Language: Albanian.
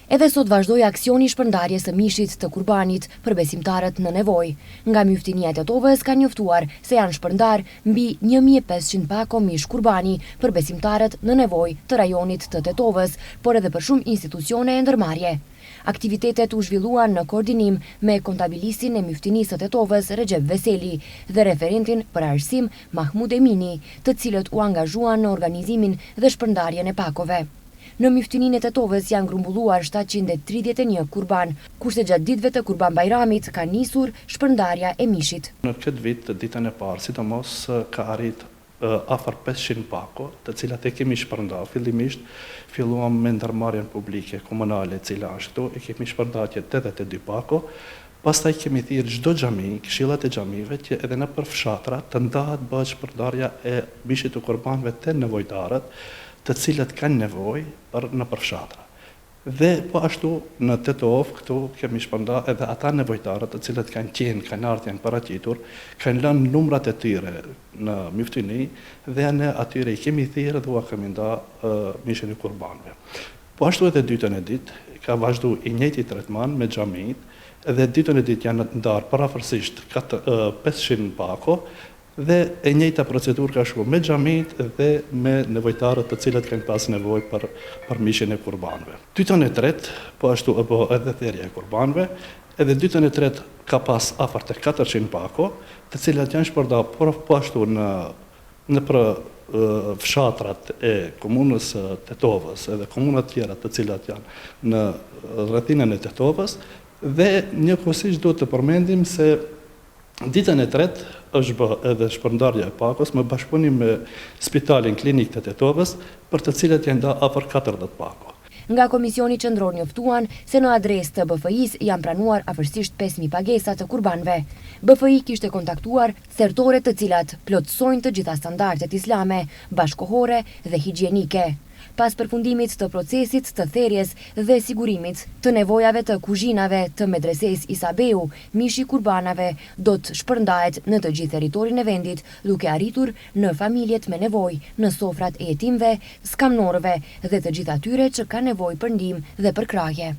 Edhe sot vazhdoi aksioni i shpërndarjes së mishit të kurbanit për besimtarët në nevojë. Nga Myftinia e Tetovës ka njoftuar se janë shpërndar mbi 1500 pako mish kurbani për besimtarët në nevojë të rajonit të Tetovës, por edhe për shumë institucione e ndërmarrje. Aktivitetet u zhvilluan në koordinim me kontabilistin e Myftinisë së Tetovës Recep Veseli dhe referentin për arsim Mahmud Emini, të cilët u angazhuan në organizimin dhe shpërndarjen e pakove. Në Myftininë e Tetovës janë grumbulluar 731 kurban, kurse gjatë ditëve të Kurban Bajramit ka nisur shpërndarja e mishit. Në këtë vit, ditën e parë, sidomos ka arrit afër 500 pako, të cilat e kemi shpërndar. Fillimisht filluam me ndërmarrjen publike komunale, e cila ashtu e kemi shpërndar 82 pako. Pastaj kemi thirrë çdo xhami, këshillat e xhamive, që edhe në për fshatra të ndahet bëhet shpërndarja e mishit të kurbanëve të nevojtarët, të cilët kanë nevojë në përfshatra. Dhe po ashtu në Tetovë këtu kemi shpërndar edhe ata nevojtarët të cilët kanë ardhur janë paraqitur, kanë lënë numrat e tyre në Myftini dhe ne atyre i kemi thirrë dhe u kemi ndarë mishin e kurbanëve. Po ashtu edhe ditën e ditë ka vazhduar i njëjti tretman me xhamit dhe ditën e ditë janë ndarë parafërsisht 500 pako. Dhe e njëjta procedurë ka shkuar me xhamit dhe me nevojtarët të cilët kanë pas nevojë për mishin e kurbanëve. Ditën e tretë, po ashtu apo edhe thirrja e kurbanëve, edhe ditën e tretë ka pas afër të 400 pako, të cilat janë shpërndar po ashtu në fshatrat e komunës Tetovës edhe komunat tjera të cilat janë në rrethinën e Tetovës, dhe njëkohësisht duhet të përmendim se ditën e tretë është bë edhe shpërndarja e pakos me bashkëpunim me Spitalin Klinik të Tetovës, për të cilët janë ndarë afër 40 pako. Nga Komisioni Qendror njoftuan se në adresë të BFI-s janë pranuar afërsisht 5000 pagesa të kurbanëve. BFI kishte kontaktuar thertore të cilat plotësojnë të gjitha standardet islame, bashkohore dhe higjienike. Pas përfundimit të procesit të therrjes dhe sigurimit të nevojave të kuzhinave të medreses Isabeu, mishi kurbanave do të shpërndahet në të gjithë territorin e vendit, duke arritur në familjet me nevojë, në sofrat e jetimëve, skamnorëve dhe të gjithë atyre që kanë nevojë për ndihmë dhe për krahje.